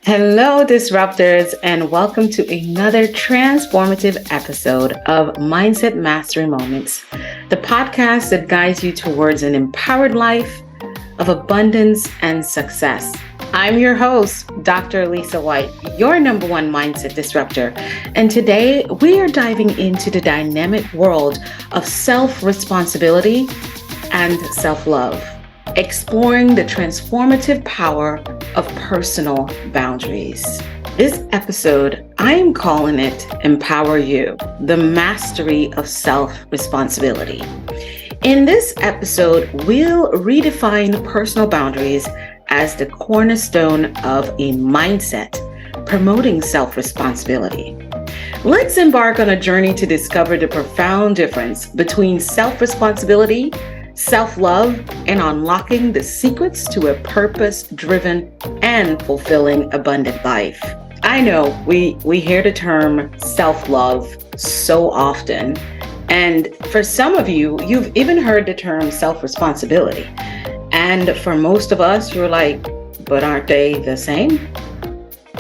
Hello, disruptors, and welcome to another transformative episode of Mindset Mastery Moments, the podcast that guides you towards an empowered life of abundance and success. I'm your host, Dr. Alisa Whyte, your number one mindset disruptor. And today we are diving into the dynamic world of self-responsibility and self-love, exploring the transformative power of personal boundaries. This episode, I am calling it EmpowerYOU, the mastery of self-responsibility. In this episode, we'll redefine personal boundaries as the cornerstone of a mindset promoting self-responsibility. Let's embark on a journey to discover the profound difference between self-responsibility, self-love, and unlocking the secrets to a purpose-driven and fulfilling abundant life. I know we hear the term self-love so often, and for some of you, you've even heard the term self-responsibility. And for most of us, you're like, but aren't they the same?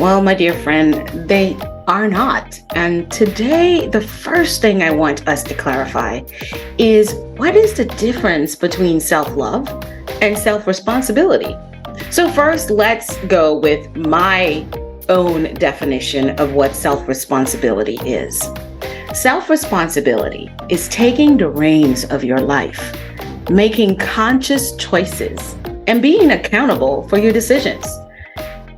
Well, my dear friend, they are not. And today, the first thing I want us to clarify is what is the difference between self-love and self-responsibility? So first, let's go with my own definition of what self-responsibility is. Self-responsibility is taking the reins of your life, making conscious choices, and being accountable for your decisions.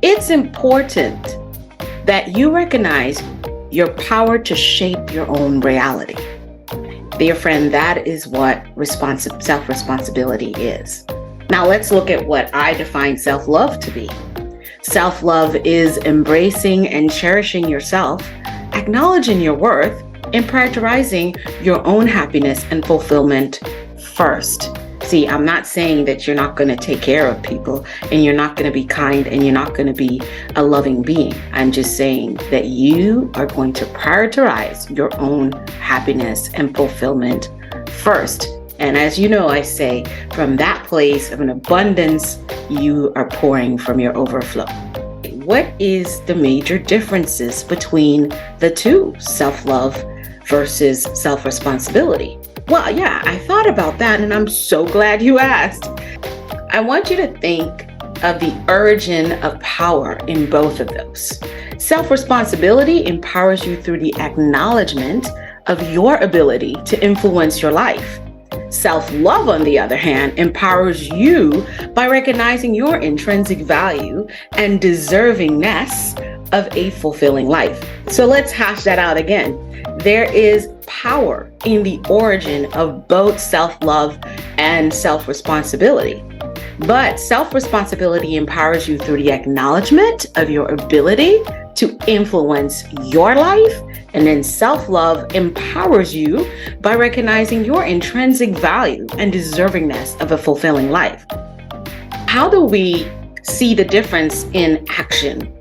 It's important that you recognize your power to shape your own reality. Dear friend, that is what self-responsibility is. Now let's look at what I define self-love to be. Self-love is embracing and cherishing yourself, acknowledging your worth, and prioritizing your own happiness and fulfillment first. See, I'm not saying that you're not going to take care of people and you're not going to be kind and you're not going to be a loving being. I'm just saying that you are going to prioritize your own happiness and fulfillment first. And as you know, I say, from that place of an abundance, you are pouring from your overflow. What is the major differences between the two, self-love versus self-responsibility? Well, yeah, I thought about that, and I'm so glad you asked. I want you to think of the origin of power in both of those. Self-responsibility empowers you through the acknowledgement of your ability to influence your life. Self-love, on the other hand, empowers you by recognizing your intrinsic value and deservingness of a fulfilling life. So let's hash that out again. There is power in the origin of both self-love and self-responsibility. But self-responsibility empowers you through the acknowledgement of your ability to influence your life. And then self-love empowers you by recognizing your intrinsic value and deservingness of a fulfilling life. How do we see the difference in action?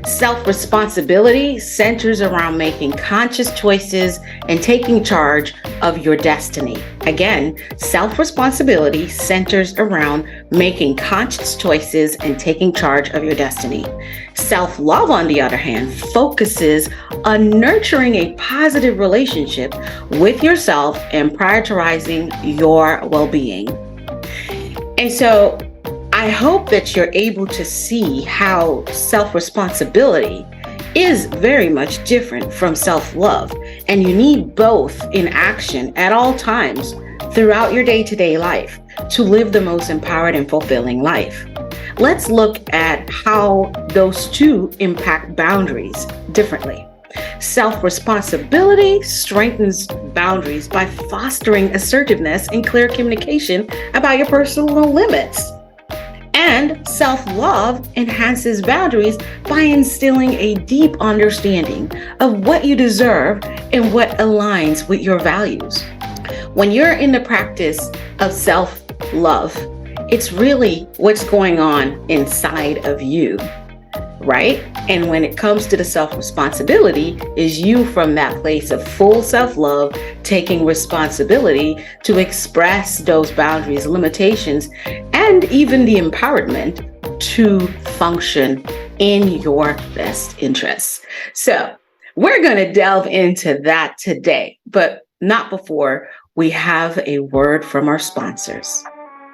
Self-responsibility centers around making conscious choices and taking charge of your destiny. Again, self-responsibility centers around making conscious choices and taking charge of your destiny. Self-love, on the other hand, focuses on nurturing a positive relationship with yourself and prioritizing your well-being. And so, I hope that you're able to see how self-responsibility is very much different from self-love, and you need both in action at all times throughout your day-to-day life to live the most empowered and fulfilling life. Let's look at how those two impact boundaries differently. Self-responsibility strengthens boundaries by fostering assertiveness and clear communication about your personal limits. And self-love enhances boundaries by instilling a deep understanding of what you deserve and what aligns with your values. When you're in the practice of self-love, it's really what's going on inside of you, right? And when it comes to the self-responsibility, is you from that place of full self-love, taking responsibility to express those boundaries, limitations, and even the empowerment to function in your best interests. So we're going to delve into that today, but not before we have a word from our sponsors.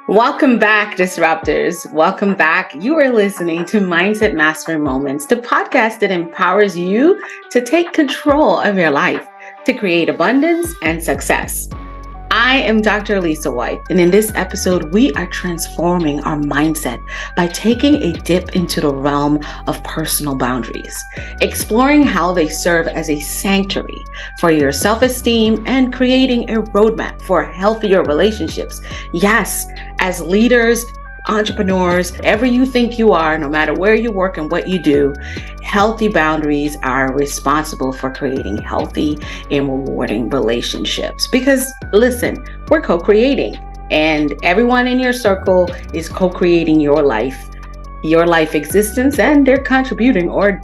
Welcome back, disruptors. Welcome back. You are listening to Mindset Mastery Moments, the podcast that empowers you to take control of your life, to create abundance and success. I am Dr. Alisa Whyte, and in this episode, we are transforming our mindset by taking a dip into the realm of personal boundaries, exploring how they serve as a sanctuary for your self-esteem and creating a roadmap for healthier relationships. Yes, as leaders, entrepreneurs, whatever you think you are, no matter where you work and what you do, healthy boundaries are responsible for creating healthy and rewarding relationships. Because listen, we're co-creating, and everyone in your circle is co-creating your life existence, and they're contributing or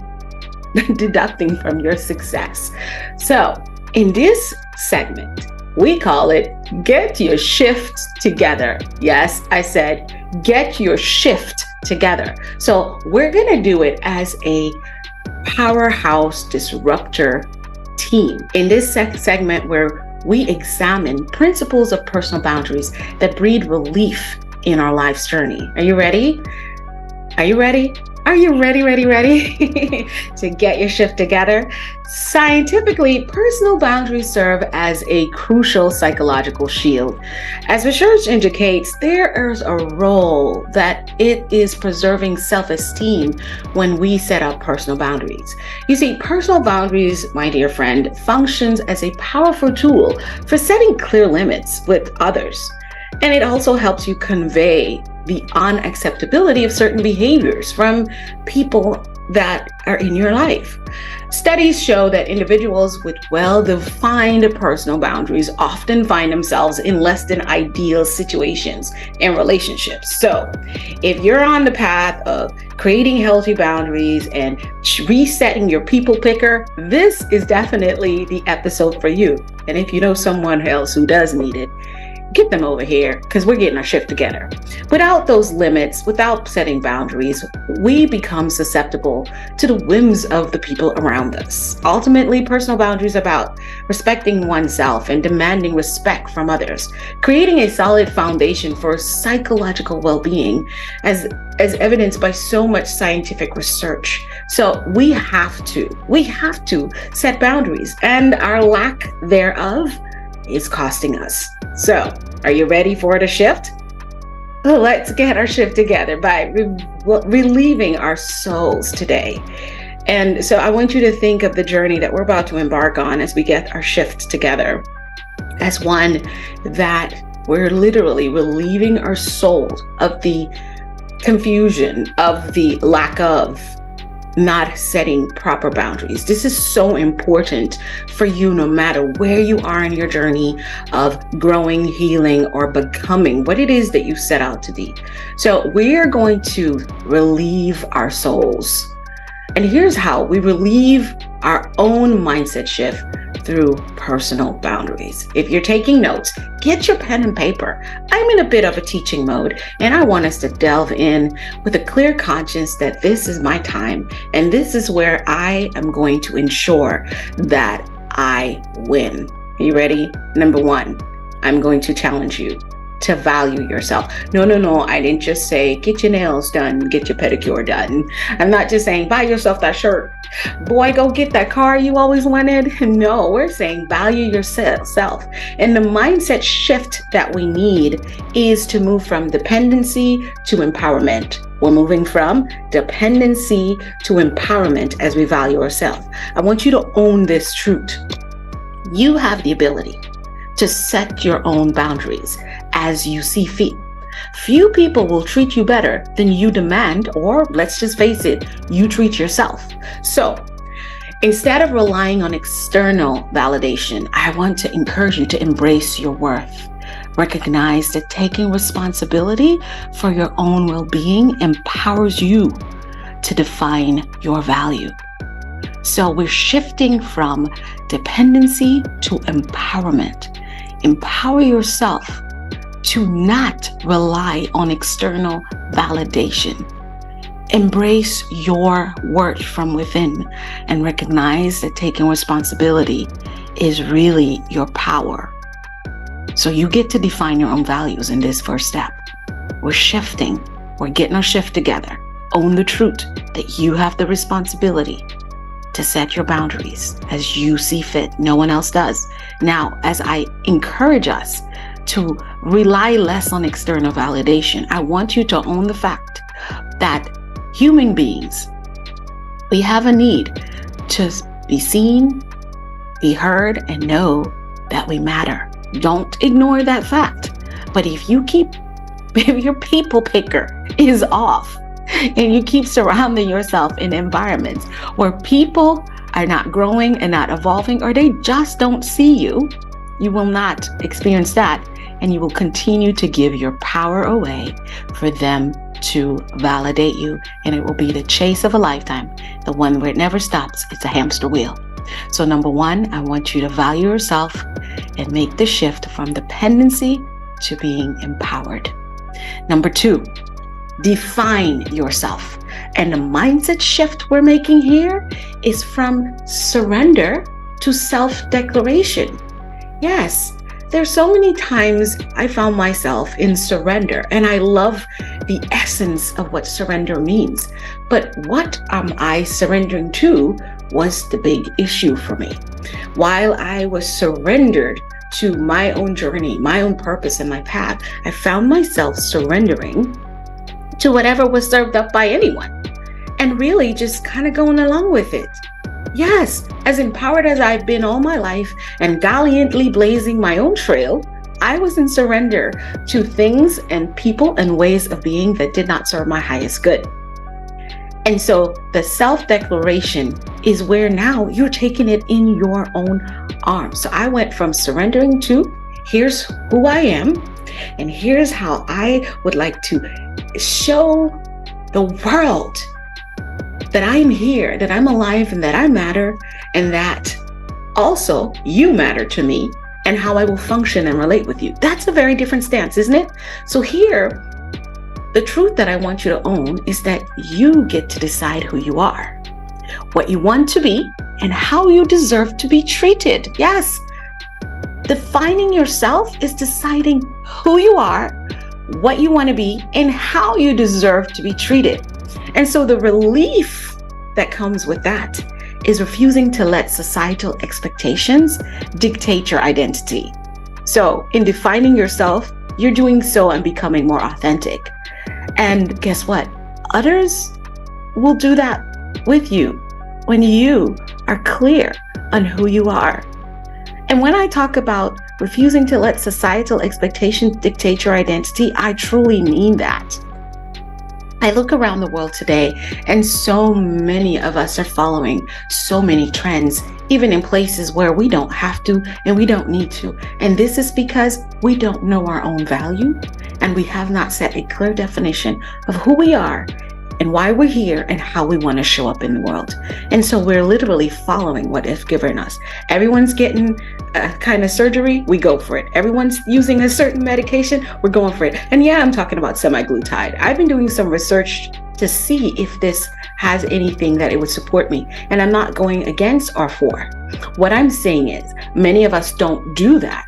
deducting from your success. So in this segment, we call it Get Your Shift Together. Yes, I said get your shift together. So we're going to do it as a powerhouse disruptor team. In this segment where we examine principles of personal boundaries that breed relief in our life's journey. Are you ready? Are you ready? Are you ready to get your shift together? Scientifically, personal boundaries serve as a crucial psychological shield. As research indicates, there is a role that it is preserving self-esteem when we set up personal boundaries. You see, personal boundaries, my dear friend, functions as a powerful tool for setting clear limits with others. And it also helps you convey the unacceptability of certain behaviors from people that are in your life. Studies show that individuals with well-defined personal boundaries often find themselves in less than ideal situations and relationships. So if you're on the path of creating healthy boundaries and resetting your people picker, this is definitely the episode for you. And if you know someone else who does need it, get them over here, because we're getting our shift together. Without those limits, without setting boundaries, we become susceptible to the whims of the people around us. Ultimately, personal boundaries are about respecting oneself and demanding respect from others, creating a solid foundation for psychological well-being, as evidenced by so much scientific research. So we have to set boundaries, and our lack thereof is costing us. So, are you ready for the shift? Well, let's get our shift together by relieving our souls today. And so I want you to think of the journey that we're about to embark on as we get our shift together as one that we're literally relieving our souls of the confusion, of the lack of not setting proper boundaries. This is so important for you, no matter where you are in your journey of growing, healing, or becoming what it is that you set out to be. So we are going to relieve our souls. And here's how we relieve our own mindset shift through personal boundaries. If you're taking notes, get your pen and paper. I'm in a bit of a teaching mode, and I want us to delve in with a clear conscience that this is my time, and this is where I am going to ensure that I win. Are you ready? Number one, I'm going to challenge you to value yourself. No, I didn't just say get your nails done, get your pedicure done. I'm not just saying buy yourself that shirt. Boy, go get that car you always wanted. No, we're saying value yourself. And the mindset shift that we need is to move from dependency to empowerment. We're moving from dependency to empowerment as we value ourselves. I want you to own this truth. You have the ability to set your own boundaries as you see fit. Few people will treat you better than you demand, or let's just face it, you treat yourself. So instead of relying on external validation, I want to encourage you to embrace your worth. Recognize that taking responsibility for your own well-being empowers you to define your value. So we're shifting from dependency to empowerment. Empower yourself to not rely on external validation. Embrace your worth from within and recognize that taking responsibility is really your power. So you get to define your own values in this first step. We're shifting. We're getting our shift together. Own the truth that you have the responsibility to set your boundaries as you see fit. No one else does. Now, as I encourage us to rely less on external validation, I want you to own the fact that human beings, we have a need to be seen, be heard, and know that we matter. Don't ignore that fact. But if your people picker is off and you keep surrounding yourself in environments where people are not growing and not evolving, or they just don't see you, you will not experience that, and you will continue to give your power away for them to validate you, and it will be the chase of a lifetime, the one where it never stops. It's a hamster wheel. So number one, I want you to value yourself and make the shift from dependency to being empowered. Number two, define yourself. And the mindset shift we're making here is from surrender to self-declaration. Yes, there's so many times I found myself in surrender, and I love the essence of what surrender means. But what am I surrendering to was the big issue for me. While I was surrendered to my own journey, my own purpose, and my path, I found myself surrendering to whatever was served up by anyone, and really just kind of going along with it. Yes, as empowered as I've been all my life and valiantly blazing my own trail, I was in surrender to things and people and ways of being that did not serve my highest good. And so the self-declaration is where now you're taking it in your own arms. So I went from surrendering to, here's who I am, and here's how I would like to show the world that I'm here, that I'm alive, and that I matter, and that also you matter to me, and how I will function and relate with you. That's a very different stance, isn't it? So here, the truth that I want you to own is that you get to decide who you are, what you want to be, and how you deserve to be treated. Yes, defining yourself is deciding who you are, what you want to be, and how you deserve to be treated. And so the relief that comes with that is refusing to let societal expectations dictate your identity. So in defining yourself, you're doing so and becoming more authentic. And guess what? Others will do that with you when you are clear on who you are. And when I talk about refusing to let societal expectations dictate your identity, I truly mean that. I look around the world today, and so many of us are following so many trends, even in places where we don't have to and we don't need to. And this is because we don't know our own value, and we have not set a clear definition of who we are and why we're here and how we want to show up in the world. And so we're literally following what is given us. Everyone's getting a kind of surgery, we go for it. Everyone's using a certain medication, we're going for it. And yeah, I'm talking about semaglutide. I've been doing some research to see if this has anything that it would support me. And I'm not going against or for. What I'm saying is, many of us don't do that.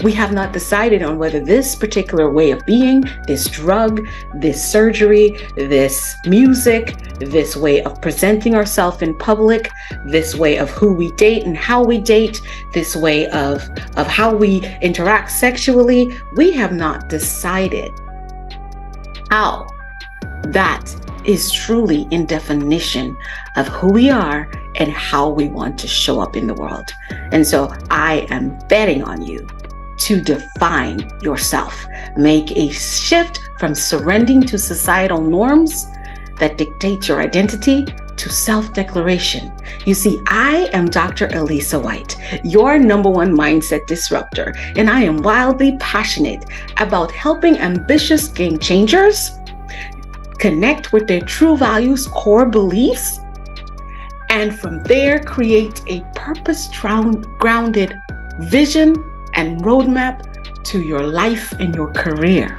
We have not decided on whether this particular way of being, this drug, this surgery, this music, this way of presenting ourselves in public, this way of who we date and how we date, this way of how we interact sexually, we have not decided how that is truly in definition of who we are and how we want to show up in the world. And so I am betting on you to define yourself. Make a shift from surrendering to societal norms that dictate your identity to self-declaration. You see, I am Dr. Alisa Whyte, your #1 mindset disruptor, and I am wildly passionate about helping ambitious game changers connect with their true values, core beliefs, and from there create a purpose-grounded vision and roadmap to your life and your career,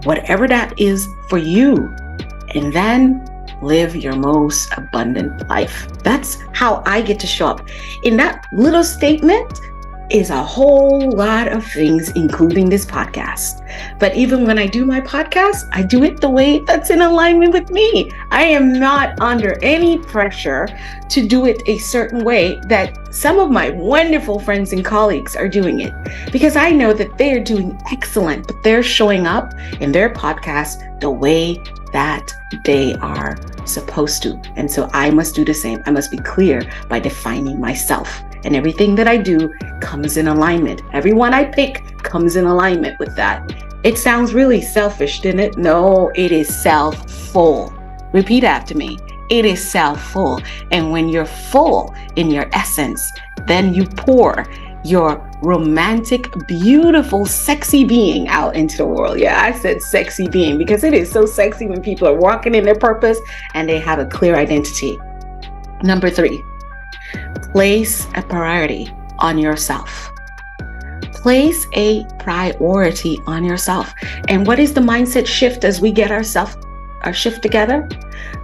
whatever that is for you. And then live your most abundant life. That's how I get to show up. In that little statement is a whole lot of things, including this podcast. But even when I do my podcast, I do it the way that's in alignment with me. I am not under any pressure to do it a certain way that some of my wonderful friends and colleagues are doing it, because I know that they're doing excellent, but they're showing up in their podcast the way that they are supposed to. And so I must do the same. I must be clear by defining myself. And everything that I do comes in alignment. Everyone I pick comes in alignment with that. It sounds really selfish, didn't it? No, it is self-full. Repeat after me. It is self-full. And when you're full in your essence, then you pour your romantic, beautiful, sexy being out into the world. Yeah, I said sexy being because it is so sexy when people are walking in their purpose and they have a clear identity. Number 3, place a priority on yourself. Place a priority on yourself. And what is the mindset shift as we get our shift together?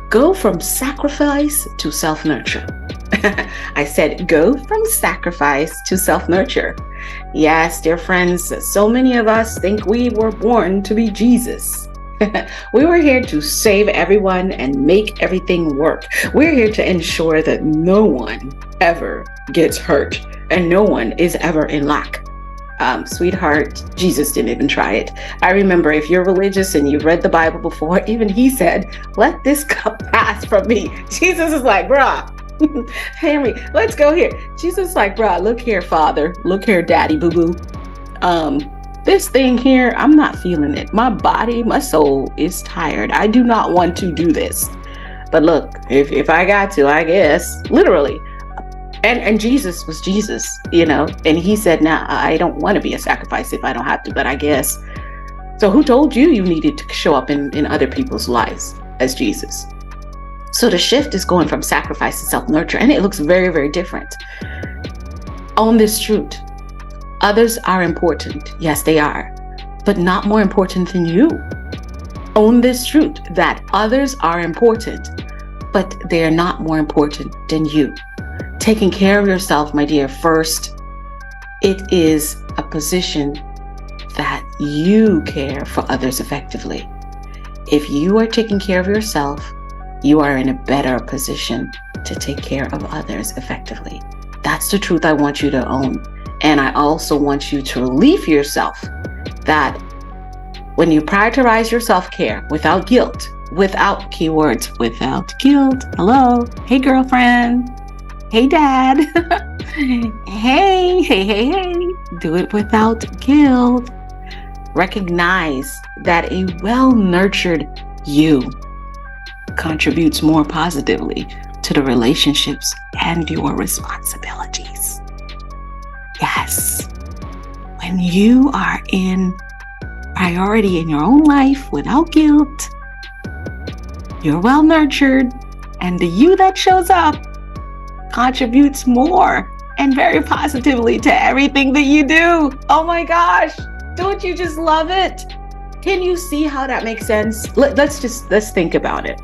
Go from sacrifice to self-nurture. I said, go from sacrifice to self-nurture. Yes, dear friends, so many of us think we were born to be Jesus. We were here to save everyone and make everything work. We're here to ensure that no one ever gets hurt and no one is ever in lack. Sweetheart, Jesus didn't even try it. I remember, if you're religious and you've read the Bible before, even he said, let this cup pass from me. Jesus is like, bruh, Henry, let's go here. Jesus is like, bruh, look here, Father. Look here, Daddy, boo-boo. This thing here, I'm not feeling it. My body, my soul is tired. I do not want to do this. But look, if I got to, I guess, literally. And Jesus was Jesus, and he said, nah, I don't want to be a sacrifice if I don't have to, but I guess. So who told you needed to show up in other people's lives as Jesus? So the shift is going from sacrifice to self-nurture, and it looks very, very different. Own this truth. Others are important. Yes, they are, but not more important than you. Own this truth that others are important, but they are not more important than you. Taking care of yourself, my dear, first, it is a position that you care for others effectively. If you are taking care of yourself, you are in a better position to take care of others effectively. That's the truth I want you to own. And I also want you to relieve yourself that when you prioritize your self-care without guilt, without keywords, without guilt. Hello. Hey, girlfriend. Hey, dad. Hey. Do it without guilt. Recognize that a well-nurtured you contributes more positively to the relationships and your responsibilities. Yes. When you are in priority in your own life without guilt, you're well nurtured, and the you that shows up contributes more and very positively to everything that you do. Oh my gosh, don't you just love it? Can you see how that makes sense? Let's think about it.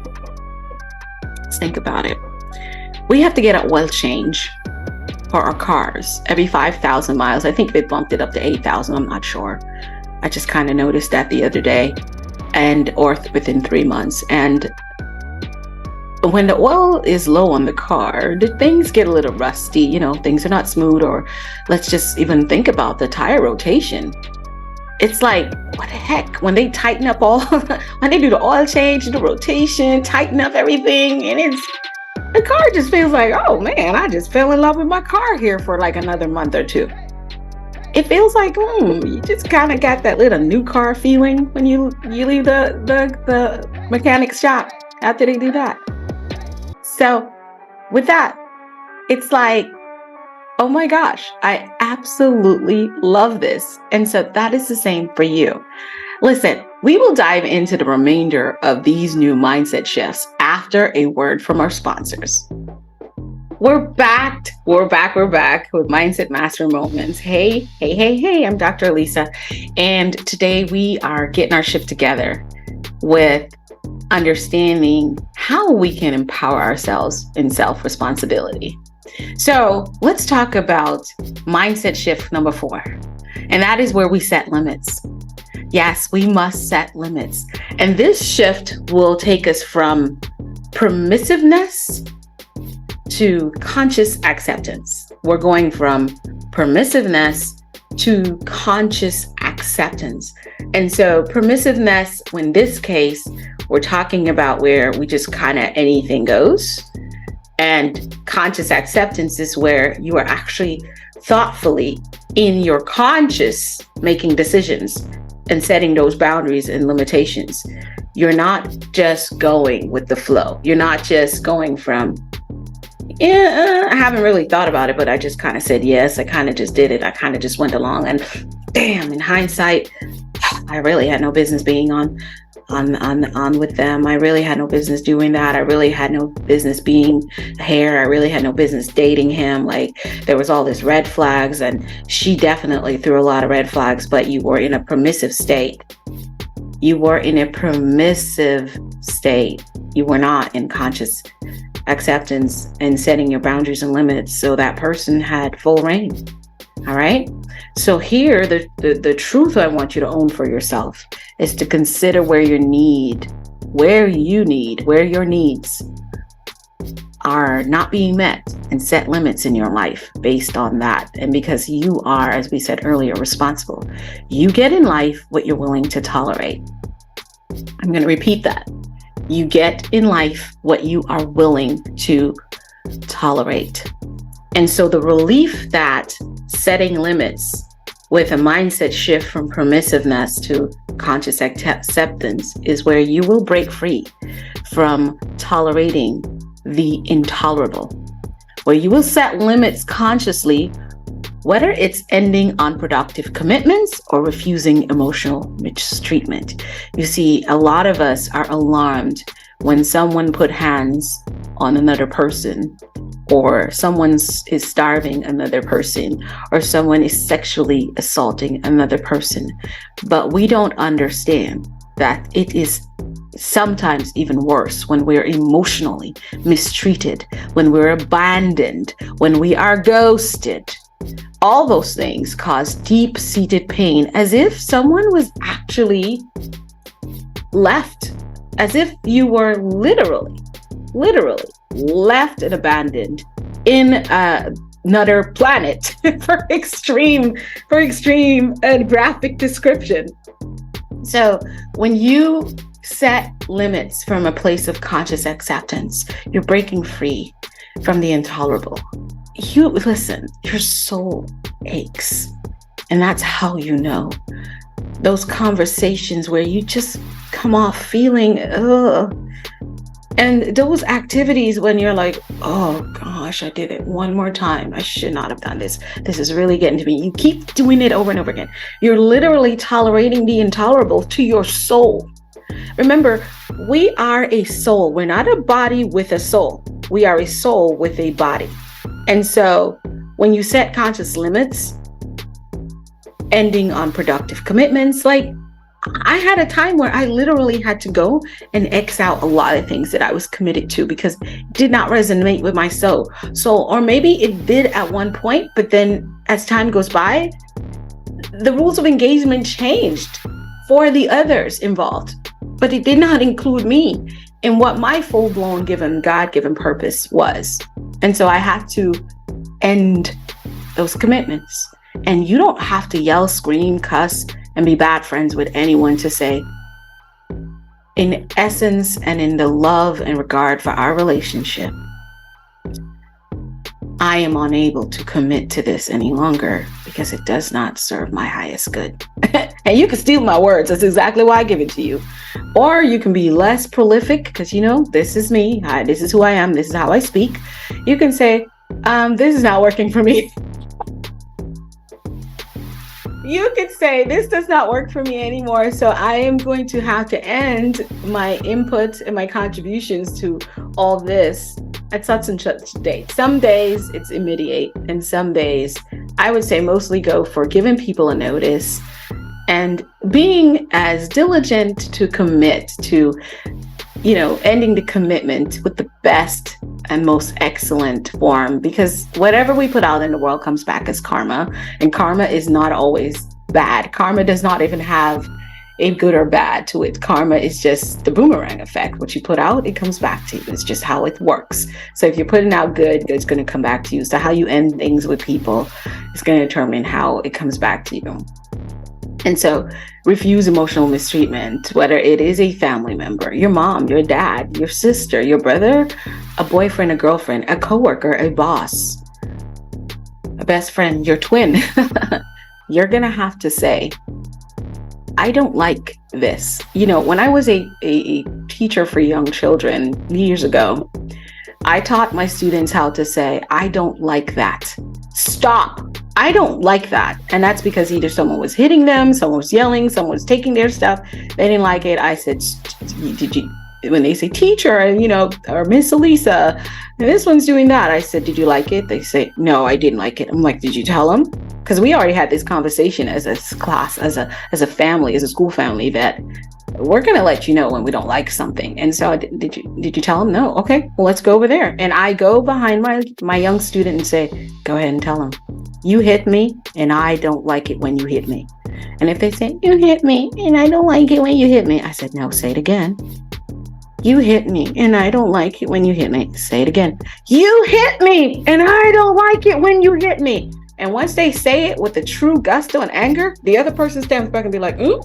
Let's think about it. We have to get an oil change for our cars every 5,000 miles. I think they bumped it up to 8,000. I'm not sure. I just kind of noticed that the other day, or within 3 months. And when the oil is low on the car, the things get a little rusty, things are not smooth. Or let's just even think about the tire rotation. It's like, what the heck? When they tighten up when they do the oil change, the rotation, tighten up everything, and the car just feels like, oh man, I just fell in love with my car here for like another month or two. It feels like, you just kind of got that little new car feeling when you leave the mechanic's shop after they do that. So with that, it's like, oh my gosh, I absolutely love this. And so that is the same for you. Listen, we will dive into the remainder of these new mindset shifts after a word from our sponsors. We're back with Mindset Master Moments. Hey, I'm Dr. Alisa. And today we are getting our shift together with understanding how we can empower ourselves in self-responsibility. So let's talk about mindset shift number 4. And that is where we set limits. Yes, we must set limits. And this shift will take us from permissiveness to conscious acceptance. We're going from permissiveness to conscious acceptance. And so permissiveness, in this case, we're talking about where we just kind of anything goes. And conscious acceptance is where you are actually thoughtfully in your conscious making decisions and setting those boundaries and limitations. You're not just going with the flow. You're not just going from, I haven't really thought about it, but I just kind of said yes. I kind of just did it. I kind of just went along, and damn, in hindsight, I really had no business being on with them. I really had no business doing that. I really had no business being here. I really had no business dating him. Like, there was all this red flags, and she definitely threw a lot of red flags, but you were in a permissive state. You were in a permissive state. You were not in conscious acceptance and setting your boundaries and limits. So that person had full reign. All right. So here, the truth I want you to own for yourself is to consider where your needs are not being met, and set limits in your life based on that. And because you are, as we said earlier, responsible, you get in life what you're willing to tolerate. I'm going to repeat that. You get in life what you are willing to tolerate. And so the relief that setting limits with a mindset shift from permissiveness to conscious acceptance is where you will break free from tolerating the intolerable, where you will set limits consciously, whether it's ending unproductive commitments or refusing emotional mistreatment. You see, a lot of us are alarmed when someone put hands on another person, or someone is starving another person, or someone is sexually assaulting another person. But we don't understand that it is sometimes even worse when we're emotionally mistreated, when we're abandoned, when we are ghosted. All those things cause deep-seated pain, as if someone was actually left, as if you were literally left and abandoned in another planet for extreme and graphic description. So when you set limits from a place of conscious acceptance, you're breaking free from the intolerable. Your soul aches. And that's how you know. Those conversations where you just come off feeling, and those activities when you're like, oh gosh, I did it one more time. I should not have done this. This is really getting to me. You keep doing it over and over again. You're literally tolerating the intolerable to your soul. Remember, we are a soul. We're not a body with a soul. We are a soul with a body. And so when you set conscious limits, ending unproductive commitments, like I had a time where I literally had to go and X out a lot of things that I was committed to because it did not resonate with my soul. Or maybe it did at one point, but then as time goes by, the rules of engagement changed for the others involved, but it did not include me in what my full-blown God-given purpose was. And so I had to end those commitments. And you don't have to yell, scream, cuss, and be bad friends with anyone to say, in essence and in the love and regard for our relationship, I am unable to commit to this any longer because it does not serve my highest good. And you can steal my words. That's exactly why I give it to you. Or you can be less prolific because, this is me. This is who I am. This is how I speak. You can say, this is not working for me. You could say, this does not work for me anymore, so I am going to have to end my input and my contributions to all this at such and such date. Some days it's immediate, and some days I would say mostly go for giving people a notice and being as diligent to commit to ending the commitment with the best and most excellent form, because whatever we put out in the world comes back as karma, and karma is not always bad. Karma does not even have a good or bad to it. Karma is just the boomerang effect. What you put out, it comes back to you. It's just how it works. So if you're putting out good, good's going to come back to you. So how you end things with people is going to determine how it comes back to you. And so refuse emotional mistreatment, whether it is a family member, your mom, your dad, your sister, your brother, a boyfriend, a girlfriend, a coworker, a boss, a best friend, your twin. You're going to have to say, I don't like this. When I was a teacher for young children years ago, I taught my students how to say, I don't like that. Stop. I don't like that. And that's because either someone was hitting them, someone was yelling, someone was taking their stuff. They didn't like it. I said, did you, when they say teacher, or Miss Alisa, and this one's doing that, I said, did you like it? They say, no, I didn't like it. I'm like, did you tell them? Because we already had this conversation as a class, as a family, as a school family, that we're going to let you know when we don't like something. And so did you tell them? No. Okay, well, let's go over there. And I go behind my young student and say, go ahead and tell them, you hit me and I don't like it when you hit me. And if they say, you hit me and I don't like it when you hit me, I said, no, say it again. You hit me and I don't like it when you hit me. Say it again. You hit me and I don't like it when you hit me. And once they say it with the true gusto and anger, the other person stands back and be like, ooh,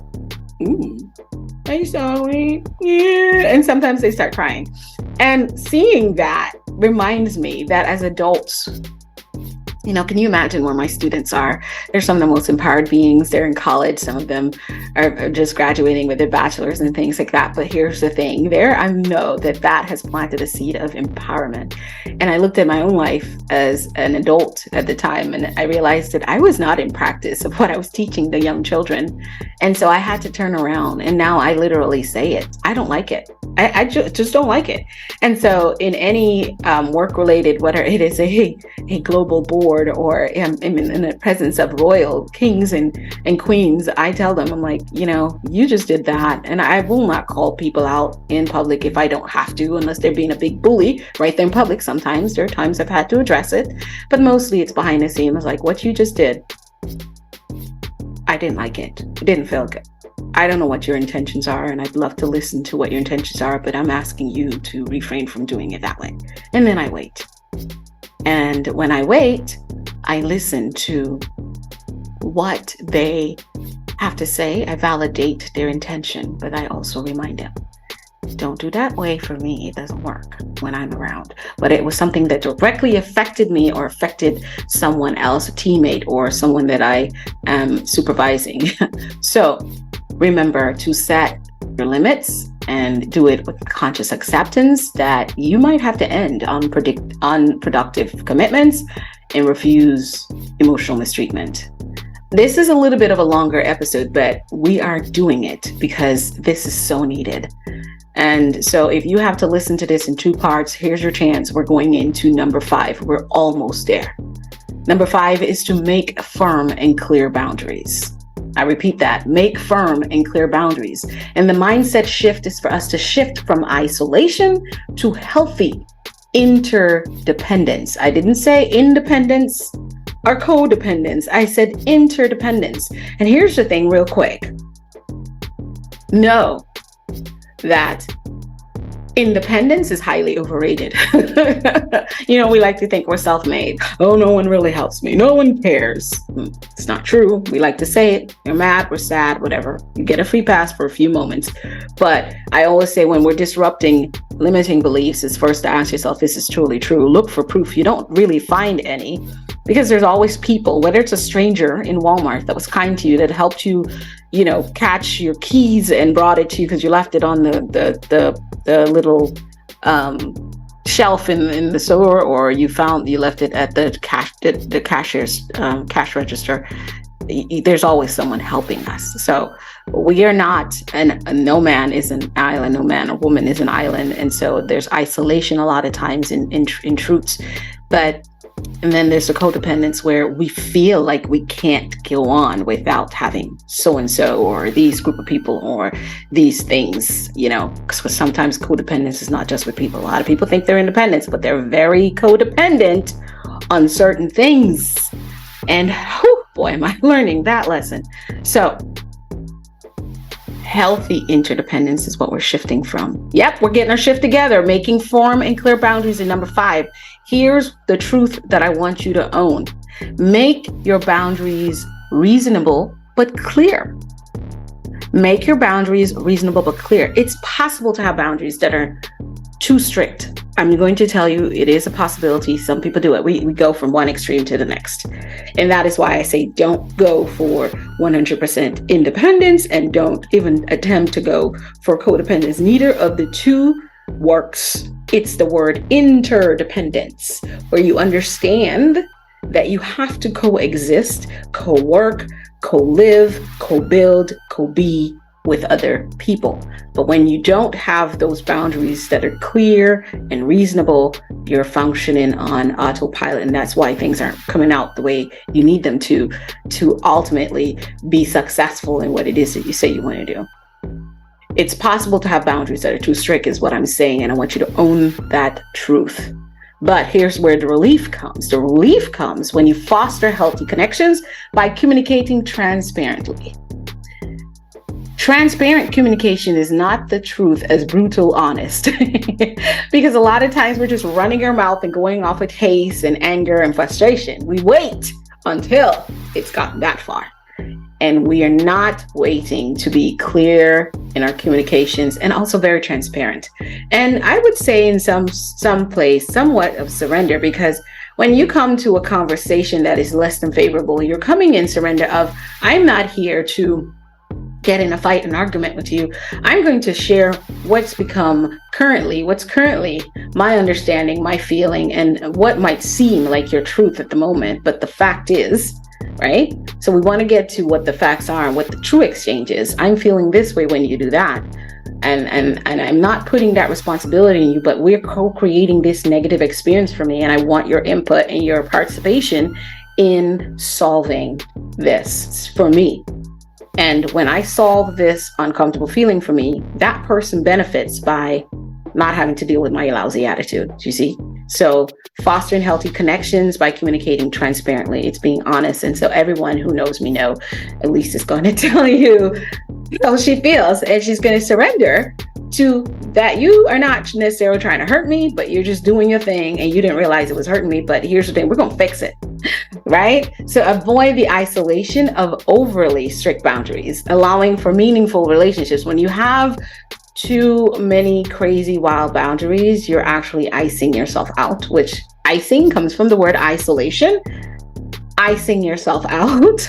I'm sorry. Yeah. And sometimes they start crying. And seeing that reminds me that as adults, can you imagine where my students are? They're some of the most empowered beings. They're in college. Some of them are just graduating with their bachelors and things like that. But here's the thing. I know that has planted a seed of empowerment. And I looked at my own life as an adult at the time, and I realized that I was not in practice of what I was teaching the young children. And so I had to turn around, and now I literally say it. I don't like it. I just don't like it. And so in any work-related, whether it is a global board or in the presence of royal kings and queens, I tell them, I'm like, you just did that. And I will not call people out in public if I don't have to, unless they're being a big bully right there in public. Sometimes there are times I've had to address it, but mostly it's behind the scenes. Like, what you just did, I didn't like it. It didn't feel good. I don't know what your intentions are, and I'd love to listen to what your intentions are, but I'm asking you to refrain from doing it that way. And then I wait. And when I wait, I listen to what they have to say. I validate their intention, but I also remind them, don't do that way for me. It doesn't work when I'm around. But it was something that directly affected me or affected someone else, a teammate or someone that I am supervising. So remember to set your limits and do it with conscious acceptance that you might have to end unproductive commitments and refuse emotional mistreatment. This is a little bit of a longer episode, but we are doing it because this is so needed. And so if you have to listen to this in 2 parts, here's your chance. We're going into number 5. We're almost there. Number 5 is to make firm and clear boundaries. I repeat that, make firm and clear boundaries. And the mindset shift is for us to shift from isolation to healthy interdependence. I didn't say independence or codependence. I said interdependence. And here's the thing real quick. Know that independence is highly overrated. We like to think we're self-made. Oh, no one really helps me. No one cares. It's not true. We like to say it. You're mad, we're sad, whatever. You get a free pass for a few moments. But I always say when we're disrupting limiting beliefs, it's first to ask yourself, is this truly true? Look for proof. You don't really find any because there's always people, whether it's a stranger in Walmart that was kind to you, that helped you, catch your keys and brought it to you because you left it on the little shelf in the store, or you left it at the cashier's cash register. There's always someone helping us. So we are not, and no man is an island, no man or woman is an island. And so there's isolation a lot of times in truths. But And then there's the codependence where we feel like we can't go on without having so-and-so or these group of people or these things, because sometimes codependence is not just with people. A lot of people think they're independent, but they're very codependent on certain things. And boy, am I learning that lesson. So healthy interdependence is what we're shifting from. Yep, we're getting our shift together, making firm and clear boundaries. And number 5, here's the truth that I want you to own. Make your boundaries reasonable but clear. Make your boundaries reasonable but clear. It's possible to have boundaries that are too strict. I'm going to tell you it is a possibility. Some people do it. We go from one extreme to the next. And that is why I say don't go for 100% independence and don't even attempt to go for codependence. Neither of the two works. It's the word interdependence, where you understand that you have to coexist, co-work, co-live, co-build, co-be with other people. But when you don't have those boundaries that are clear and reasonable, you're functioning on autopilot. And that's why things aren't coming out the way you need them to ultimately be successful in what it is that you say you want to do. It's possible to have boundaries that are too strict is what I'm saying. And I want you to own that truth. But here's where the relief comes. The relief comes when you foster healthy connections by communicating transparently. Transparent communication is not the truth as brutal honest, because a lot of times we're just running our mouth and going off with haste and anger and frustration. We wait until it's gotten that far. And we are not waiting to be clear in our communications and also very transparent. And I would say in some place, somewhat of surrender, because when you come to a conversation that is less than favorable, you're coming in surrender of, I'm not here to get in a fight, an argument with you. I'm going to share what's currently my understanding, my feeling, and what might seem like your truth at the moment. But the fact is, right? So we want to get to what the facts are and what the true exchange is. I'm feeling this way when you do that. And I'm not putting that responsibility on you, but we're co-creating this negative experience for me. And I want your input and your participation in solving this for me. And when I solve this uncomfortable feeling for me, that person benefits by not having to deal with my lousy attitude, you see? So fostering healthy connections by communicating transparently, it's being honest. And so everyone who knows me know, Alisa is going to tell you how she feels, and she's going to surrender to that. You are not necessarily trying to hurt me, but you're just doing your thing and you didn't realize it was hurting me. But here's the thing, we're going to fix it. Right? So avoid the isolation of overly strict boundaries, allowing for meaningful relationships. When you have too many crazy, wild boundaries, you're actually icing yourself out, which icing comes from the word isolation. Icing yourself out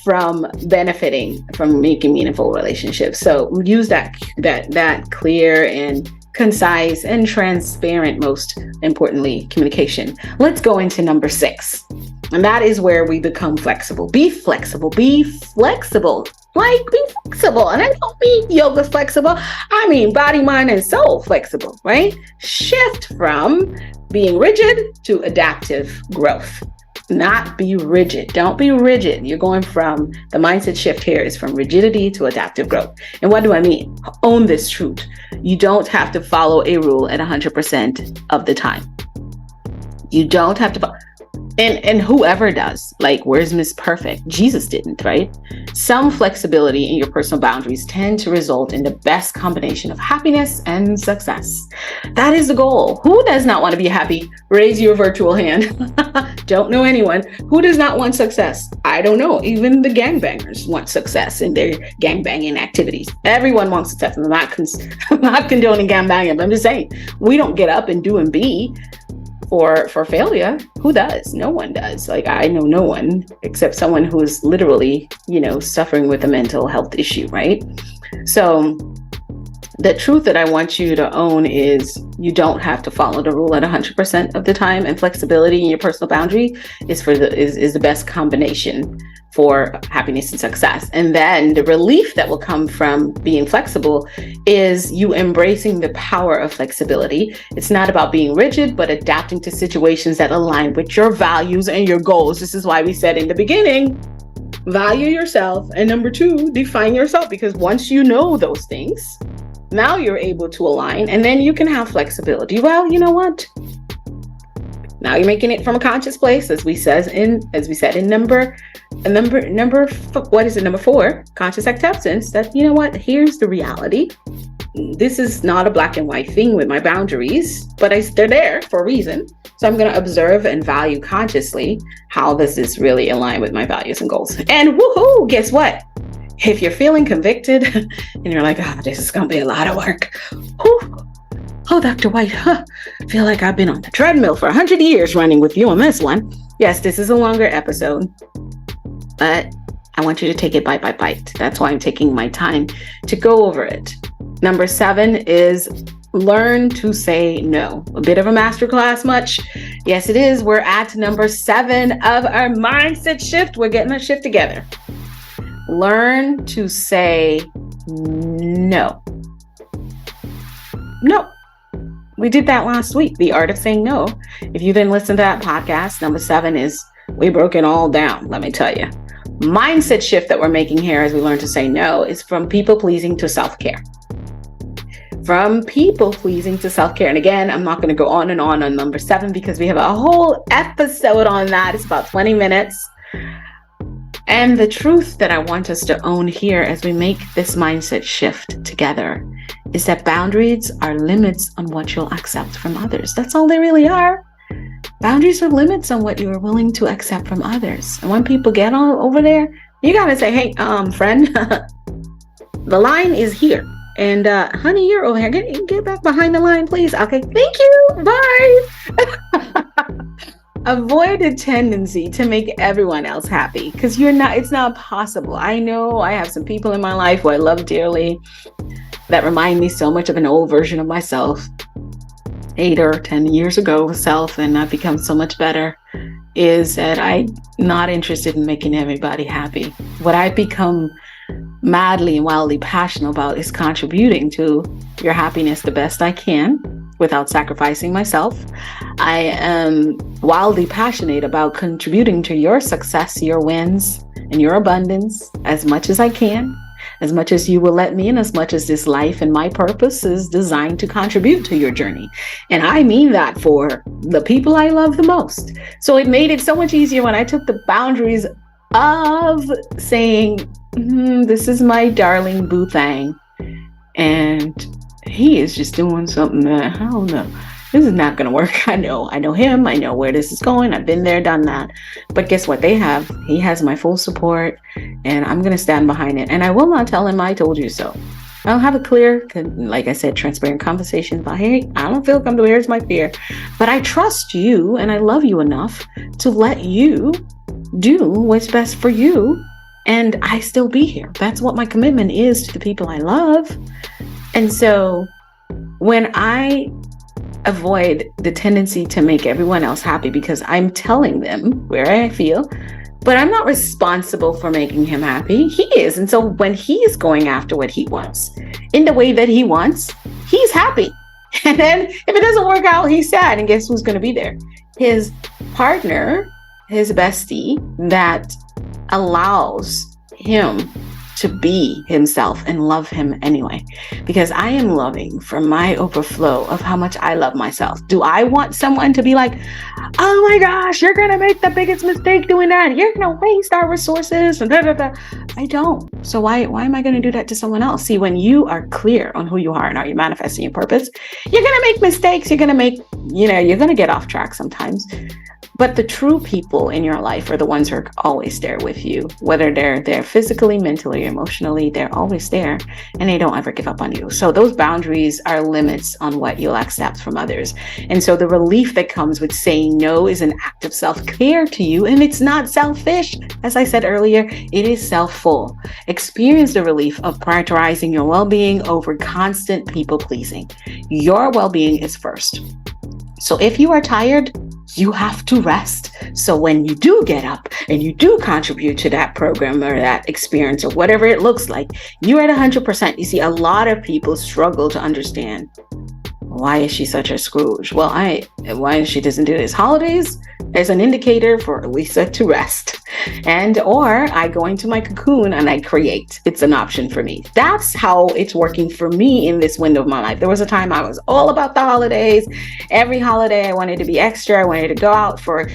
from benefiting from making meaningful relationships. So use that clear and concise and transparent, most importantly, communication. Let's go into number 6. And that is where we become flexible. Be flexible. Be flexible. Like, be flexible. And I don't mean yoga flexible. I mean body, mind, and soul flexible, right? Shift from being rigid to adaptive growth. Not be rigid. Don't be rigid. You're going from, the mindset shift here is from rigidity to adaptive growth. And what do I mean? Own this truth. You don't have to follow a rule at 100% of the time. You don't have to follow. And whoever does, like, where's Miss Perfect? Jesus didn't, right? Some flexibility in your personal boundaries tend to result in the best combination of happiness and success. That is the goal. Who does not want to be happy? Raise your virtual hand. Don't know anyone who does not want success. I don't know. Even the gangbangers want success in their gangbanging activities. Everyone wants success. I'm not condoning gangbanging, but I'm just saying, we don't get up and do and be for failure. Who does? No one does. Like, I know no one except someone who is literally, suffering with a mental health issue, right? So The truth that I want you to own is you don't have to follow the rule at 100% of the time, and flexibility in your personal boundary is the best combination for happiness and success. And then the relief that will come from being flexible is you embracing the power of flexibility. It's not about being rigid, but adapting to situations that align with your values and your goals. This is why we said in the beginning, value yourself. And number 2, define yourself, because once you know those things, now you're able to align, and then you can have flexibility. Well, you know what? Now you're making it from a conscious place, as we said in number 4, conscious acceptance, that, you know what? Here's the reality. This is not a black and white thing with my boundaries, but they're there for a reason. So I'm going to observe and value consciously how does this really align with my values and goals. And woohoo, guess what? If you're feeling convicted and you're like, oh, this is going to be a lot of work. Oh, Dr. Whyte, I feel like I've been on the treadmill for 100 years running with you on this one. Yes, this is a longer episode, but I want you to take it bite by bite. That's why I'm taking my time to go over it. Number 7 is learn to say no. A bit of a masterclass, much? Yes, it is. We're at number 7 of our mindset shift. We're getting our shift together. Learn to say no. No. We did that last week, the art of saying no. If you didn't listen to that podcast, number 7 is, we broke it all down, let me tell you. Mindset shift that we're making here as we learn to say no is from people pleasing to self-care. From people pleasing to self-care. And again, I'm not going to go on and on number 7 because we have a whole episode on that. It's about 20 minutes. And the truth that I want us to own here as we make this mindset shift together is that boundaries are limits on what you'll accept from others. That's all they really are. Boundaries are limits on what you are willing to accept from others. And when people get on over there, you got to say, hey, friend, the line is here. And honey, you're over here. Get back behind the line, please. Okay, thank you. Bye. Avoid a tendency to make everyone else happy, because it's not possible. I know I have some people in my life who I love dearly that remind me so much of an old version of myself, 8 or 10 years ago self, and I've become so much better, is that I'm not interested in making everybody happy. What I've become madly and wildly passionate about is contributing to your happiness the best I can without sacrificing myself. I am wildly passionate about contributing to your success, your wins, and your abundance as much as I can, as much as you will let me, and as much as this life and my purpose is designed to contribute to your journey. And I mean that for the people I love the most. So it made it so much easier when I took the boundaries of saying, this is my darling boo thing, and he is just doing something that, I don't know, this is not going to work. I know him. I know where this is going. I've been there, done that. But guess what? He has my full support, and I'm going to stand behind it. And I will not tell him I told you so. I'll have a clear, like I said, transparent conversation about, hey, I don't feel comfortable. Here's my fear. But I trust you, and I love you enough to let you do what's best for you. And I still be here. That's what my commitment is to the people I love. And so when I avoid the tendency to make everyone else happy because I'm telling them where I feel, but I'm not responsible for making him happy. He is. And so when he is going after what he wants in the way that he wants, he's happy. And then if it doesn't work out, he's sad. And guess who's going to be there? His partner, his bestie, that allows him to be himself and love him anyway, because I am loving from my overflow of how much I love myself. Do I want someone to be like, oh my gosh, you're going to make the biggest mistake doing that. You're going to waste our resources. And I don't. So why am I going to do that to someone else? See, when you are clear on who you are and are you manifesting your purpose, you're going to make mistakes. You're going to get off track sometimes. But the true people in your life are the ones who are always there with you, whether they're there physically, mentally, emotionally, they're always there and they don't ever give up on you. So those boundaries are limits on what you'll accept from others. And so the relief that comes with saying no is an act of self-care to you. And it's not selfish. As I said earlier, it is self-full. Experience the relief of prioritizing your well-being over constant people-pleasing. Your well-being is first. So if you are tired, you have to rest. So when you do get up and you do contribute to that program or that experience or whatever it looks like, you're at 100%. You see, a lot of people struggle to understand, why is she such a Scrooge? Well, why she doesn't do this holidays as an indicator for Alisa to rest. Or I go into my cocoon and I create. It's an option for me. That's how it's working for me in this window of my life. There was a time I was all about the holidays. Every holiday I wanted to be extra. I wanted to go out for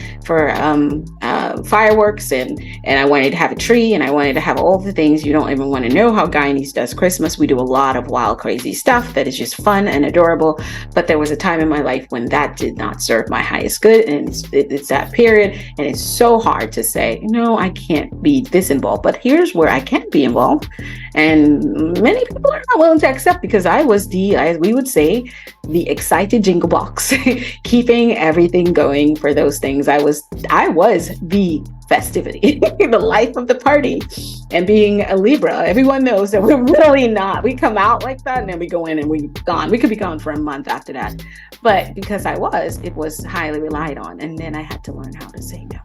fireworks and I wanted to have a tree and I wanted to have all the things. You don't even want to know how Guyanese does Christmas. We do a lot of wild, crazy stuff that is just fun and adorable. But there was a time in my life when that did not serve my highest good. And it's that period. And it's so hard to say, no, I can't be this involved. But here's where I can be involved. And many people are not willing to accept because I was as we would say, the excited jingle box, keeping everything going for those things. I was the festivity, the life of the party. And being a Libra, everyone knows that we're really not. We come out like that and then we go in and we're gone. We could be gone for a month after that. But because it was highly relied on. And then I had to learn how to say no.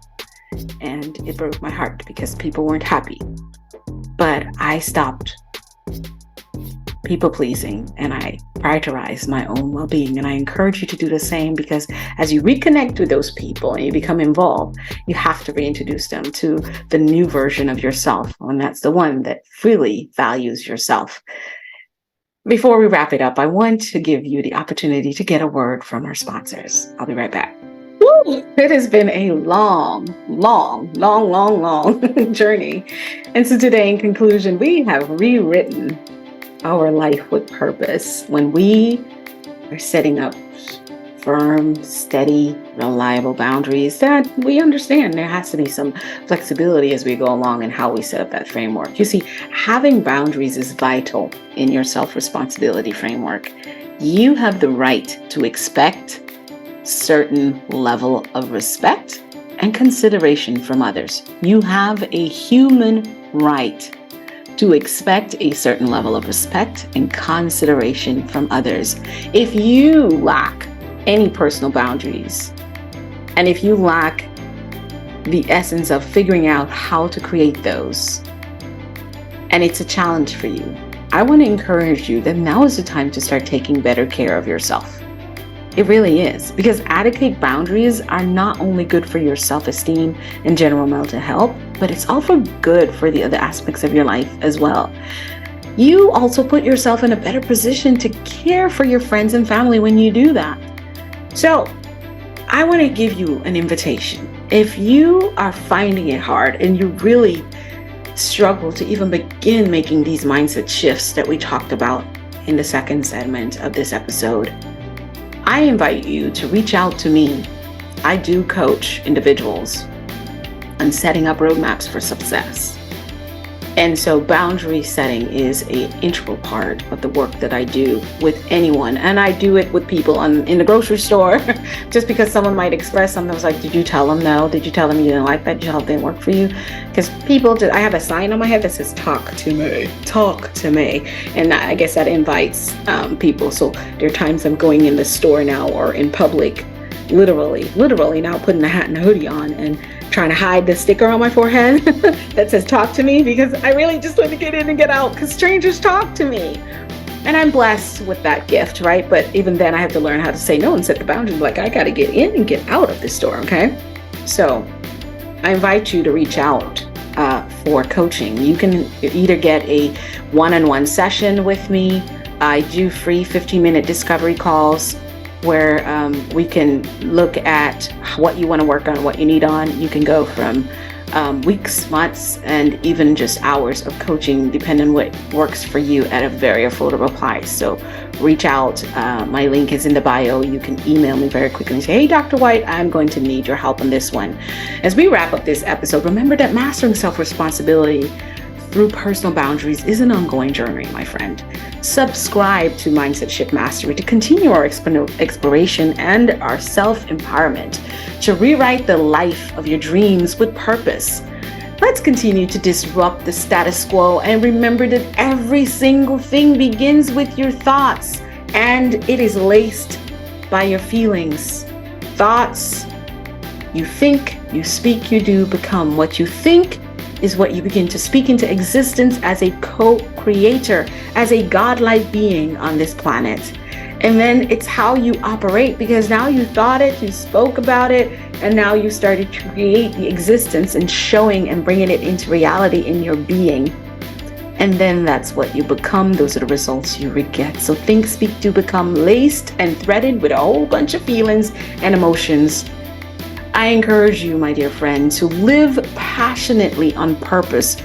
And it broke my heart because people weren't happy. But I stopped people pleasing and I prioritize my own well-being. And I encourage you to do the same because as you reconnect with those people and you become involved, you have to reintroduce them to the new version of yourself. And that's the one that really values yourself. Before we wrap it up, I want to give you the opportunity to get a word from our sponsors. I'll be right back. Woo! It has been a long journey. And so today, in conclusion, we have rewritten our life with purpose when we are setting up firm, steady, reliable boundaries that we understand there has to be some flexibility as we go along in how we set up that framework. You see, having boundaries is vital in your self-responsibility framework. You have the right to expect certain level of respect and consideration from others. You have a human right to expect a certain level of respect and consideration from others. If you lack any personal boundaries, and if you lack the essence of figuring out how to create those, and it's a challenge for you, I want to encourage you that now is the time to start taking better care of yourself. It really is, because adequate boundaries are not only good for your self-esteem and general mental health, but it's also good for the other aspects of your life as well. You also put yourself in a better position to care for your friends and family when you do that. So I want to give you an invitation. If you are finding it hard and you really struggle to even begin making these mindset shifts that we talked about in the second segment of this episode, I invite you to reach out to me. I do coach individuals on setting up roadmaps for success. And so boundary setting is an integral part of the work that I do with anyone. And I do it with people in the grocery store. Just because someone might express something, I was like, did you tell them no? Did you tell them you didn't like that? Did you tell them it didn't work for you? Because I have a sign on my head that says, talk to me, talk to me. And I guess that invites people. So there are times I'm going in the store now or in public, literally now putting a hat and a hoodie on and trying to hide the sticker on my forehead that says talk to me, because I really just want to get in and get out because strangers talk to me. And I'm blessed with that gift, right? But even then I have to learn how to say no and set the boundaries. Like, I got to get in and get out of this store, okay? So I invite you to reach out for coaching. You can either get a one-on-one session with me. I do free 15-minute discovery calls where we can look at what you want to work on, what you need on. You can go from weeks, months, and even just hours of coaching, depending on what works for you at a very affordable price. So reach out. My link is in the bio. You can email me very quickly and say, hey, Dr. Whyte, I'm going to need your help on this one. As we wrap up this episode, remember that mastering self-responsibility through personal boundaries is an ongoing journey, my friend. Subscribe to Mindset Shift Mastery to continue our exploration and our self-empowerment to rewrite the life of your dreams with purpose. Let's continue to disrupt the status quo and remember that every single thing begins with your thoughts, and it is laced by your feelings. Thoughts, you think, you speak, you do, become. What you think is what you begin to speak into existence as a co-creator, as a godlike being on this planet. And then it's how you operate, because now you thought it, you spoke about it, and now you started to create the existence and showing and bringing it into reality in your being. And then that's what you become. Those are the results you get. So think, speak, do, become, laced and threaded with a whole bunch of feelings and emotions. I encourage you, my dear friend, to live passionately on purpose.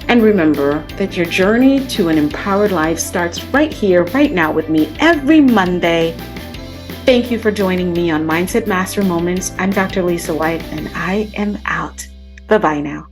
And remember that your journey to an empowered life starts right here, right now with me every Monday. Thank you for joining me on Mindset Master Moments. I'm Dr. Alisa Whyte, and I am out. Bye-bye now.